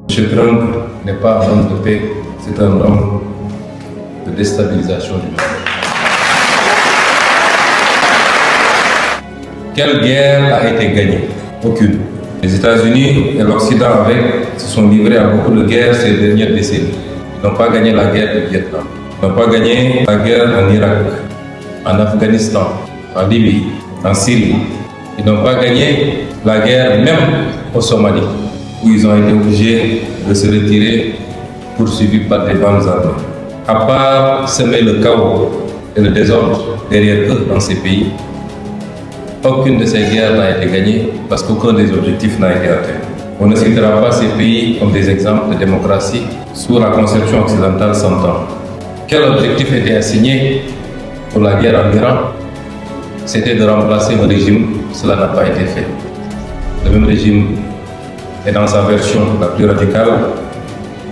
M. Trump n'est pas un homme de paix, c'est un homme de déstabilisation du monde. Quelle guerre a été gagnée? Aucune. Les États-Unis et l'Occident se sont livrés à beaucoup de guerres ces dernières décennies. Ils n'ont pas gagné la guerre du Vietnam. Ils n'ont pas gagné la guerre en Irak, en Afghanistan, en Libye, en Syrie. Ils n'ont pas gagné la guerre même au Somalie, où ils ont été obligés de se retirer poursuivis par des bandes armées. À part semer le chaos et le désordre derrière eux dans ces pays, aucune de ces guerres n'a été gagnée parce qu'aucun des objectifs n'a été atteint. On ne citera pas ces pays comme des exemples de démocratie sous la conception occidentale 100 ans. Quel objectif était assigné pour la guerre en Iran? C'était de remplacer un régime. Cela n'a pas été fait. Le même régime est dans sa version la plus radicale,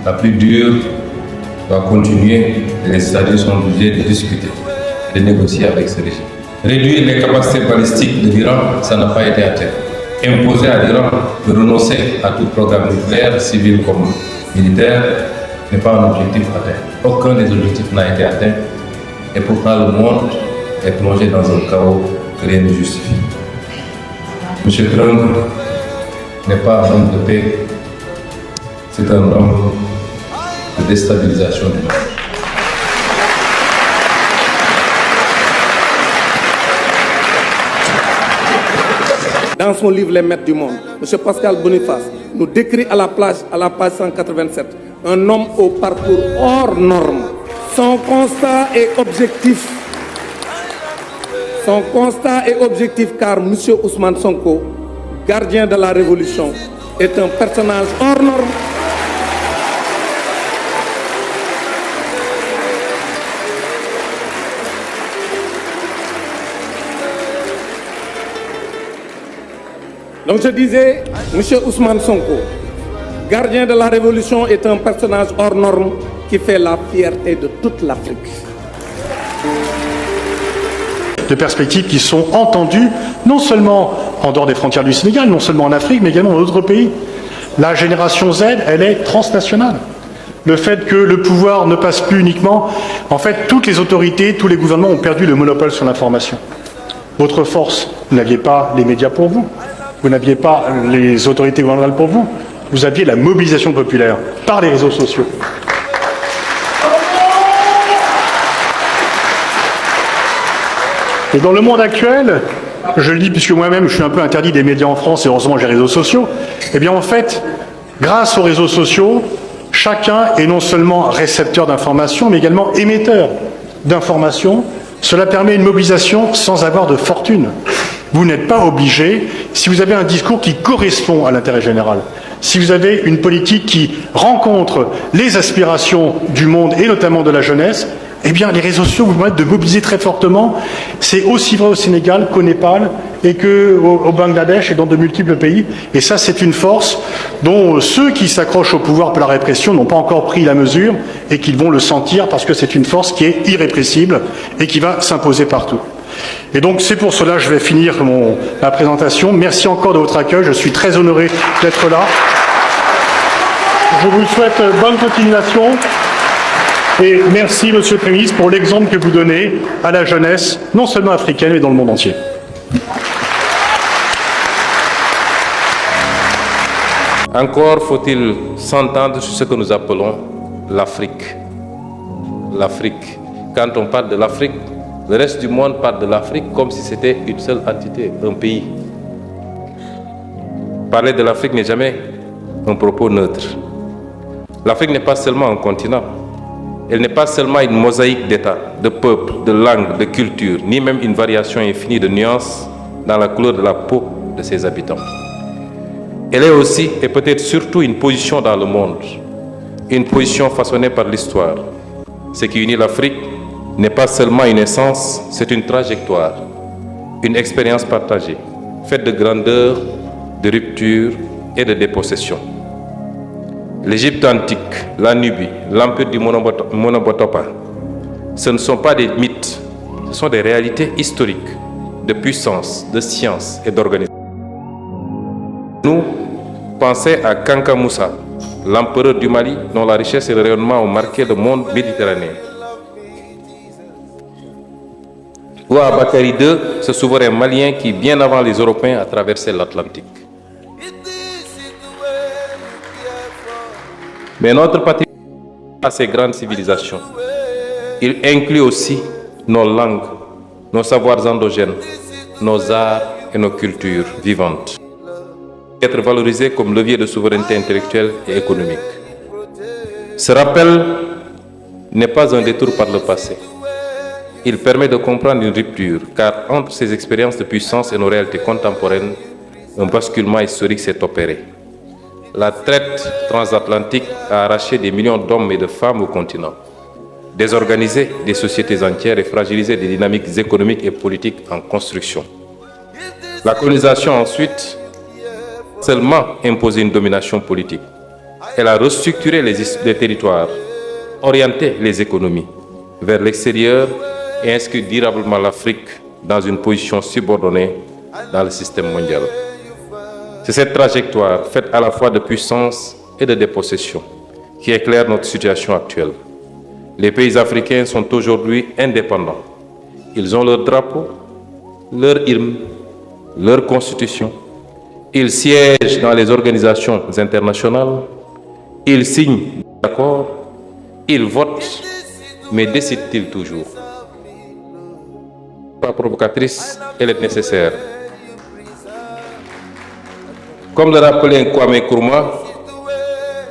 la plus dure, doit continuer et les États-Unis sont obligés de discuter, de négocier avec ce régime. Réduire les capacités balistiques de l'Iran, ça n'a pas été atteint. Imposer à l'Iran de renoncer à tout programme nucléaire, civil comme militaire, n'est pas un objectif atteint. Aucun des objectifs n'a été atteint et pourtant le monde est plongé dans un chaos que rien ne justifie. M. Trump n'est pas un homme de paix, c'est un homme de déstabilisation du monde. Dans son livre Les Maîtres du Monde, M. Pascal Boniface nous décrit à la page 187 un homme au parcours hors norme. Son constat est objectif. Car M. Ousmane Sonko, gardien de la révolution, est un personnage hors norme. Donc je disais, M. Ousmane Sonko, gardien de la révolution, est un personnage hors norme qui fait la fierté de toute l'Afrique. De perspectives qui sont entendues, non seulement en dehors des frontières du Sénégal, non seulement en Afrique, mais également dans d'autres pays. La génération Z, elle est transnationale. Le fait que le pouvoir ne passe plus uniquement... En fait, toutes les autorités, tous les gouvernements ont perdu le monopole sur l'information. Votre force, vous n'aviez pas les médias pour vous. Vous n'aviez pas les autorités gouvernementales pour vous. Vous aviez la mobilisation populaire par les réseaux sociaux. Et dans le monde actuel, je le dis puisque moi-même je suis un peu interdit des médias en France et heureusement j'ai les réseaux sociaux, eh bien en fait, grâce aux réseaux sociaux, chacun est non seulement récepteur d'informations, mais également émetteur d'informations. Cela permet une mobilisation sans avoir de fortune. Vous n'êtes pas obligé, si vous avez un discours qui correspond à l'intérêt général, si vous avez une politique qui rencontre les aspirations du monde et notamment de la jeunesse, eh bien les réseaux sociaux vous permettent de mobiliser très fortement. C'est aussi vrai au Sénégal qu'au Népal et qu'au Bangladesh et dans de multiples pays. Et ça, c'est une force dont ceux qui s'accrochent au pouvoir pour la répression n'ont pas encore pris la mesure et qu'ils vont le sentir parce que c'est une force qui est irrépressible et qui va s'imposer partout. Et donc c'est pour cela que je vais finir ma présentation. Merci encore de votre accueil, je suis très honoré d'être là. Je vous souhaite bonne continuation et merci Monsieur le Premier ministre pour l'exemple que vous donnez à la jeunesse, non seulement africaine mais dans le monde entier. Encore faut-il s'entendre sur ce que nous appelons l'Afrique. L'Afrique. Quand on parle de l'Afrique, le reste du monde parle de l'Afrique comme si c'était une seule entité, un pays. Parler de l'Afrique n'est jamais un propos neutre. L'Afrique n'est pas seulement un continent. Elle n'est pas seulement une mosaïque d'États, de peuples, de langues, de cultures, ni même une variation infinie de nuances dans la couleur de la peau de ses habitants. Elle est aussi, et peut-être surtout, une position dans le monde, une position façonnée par l'histoire. Ce qui unit l'Afrique n'est pas seulement une essence, c'est une trajectoire, une expérience partagée, faite de grandeur, de rupture et de dépossession. L'Égypte antique, la Nubie, l'empire du Monomotapa, ce ne sont pas des mythes, ce sont des réalités historiques, de puissance, de science et d'organisation. Nous, pensez à Kanka Moussa, l'empereur du Mali, dont la richesse et le rayonnement ont marqué le monde méditerranéen. Ou à Bakary II, ce souverain malien qui, bien avant les Européens, a traversé l'Atlantique. Mais notre patrimoine a ces grandes civilisations. Il inclut aussi nos langues, nos savoirs endogènes, nos arts et nos cultures vivantes. Être valorisés comme levier de souveraineté intellectuelle et économique. Ce rappel n'est pas un détour par le passé. Il permet de comprendre une rupture, car entre ces expériences de puissance et nos réalités contemporaines, un basculement historique s'est opéré. La traite transatlantique a arraché des millions d'hommes et de femmes au continent, désorganisé des sociétés entières et fragilisé des dynamiques économiques et politiques en construction. La colonisation ensuite seulement imposé une domination politique. Elle a restructuré les territoires, orienté les économies vers l'extérieur et inscrit durablement l'Afrique dans une position subordonnée dans le système mondial. C'est cette trajectoire, faite à la fois de puissance et de dépossession, qui éclaire notre situation actuelle. Les pays africains sont aujourd'hui indépendants. Ils ont leur drapeau, leur hymne, leur constitution. Ils siègent dans les organisations internationales. Ils signent des accords. Ils votent. Mais décident-ils toujours? Pas provocatrice, elle est nécessaire. Comme le rappelait Kwame Nkrumah,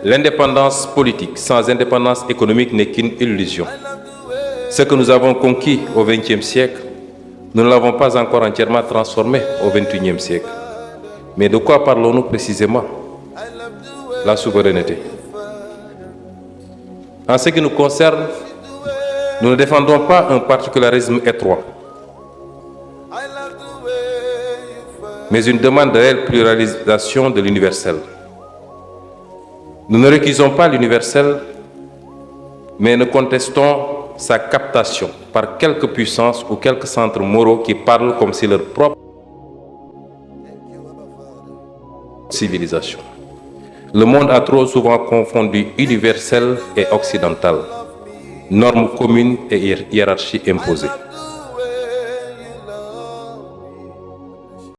l'indépendance politique sans indépendance économique n'est qu'une illusion. Ce que nous avons conquis au XXe siècle, nous ne l'avons pas encore entièrement transformé au XXIe siècle. Mais de quoi parlons-nous précisément? La souveraineté. En ce qui nous concerne, nous ne défendons pas un particularisme étroit, mais une demande de réelle pluralisation de l'universel. Nous ne récusons pas l'universel, mais nous contestons sa captation par quelques puissances ou quelques centres moraux qui parlent comme si leur propre civilisation. Le monde a trop souvent confondu universel et occidental, normes communes et hiérarchies imposées.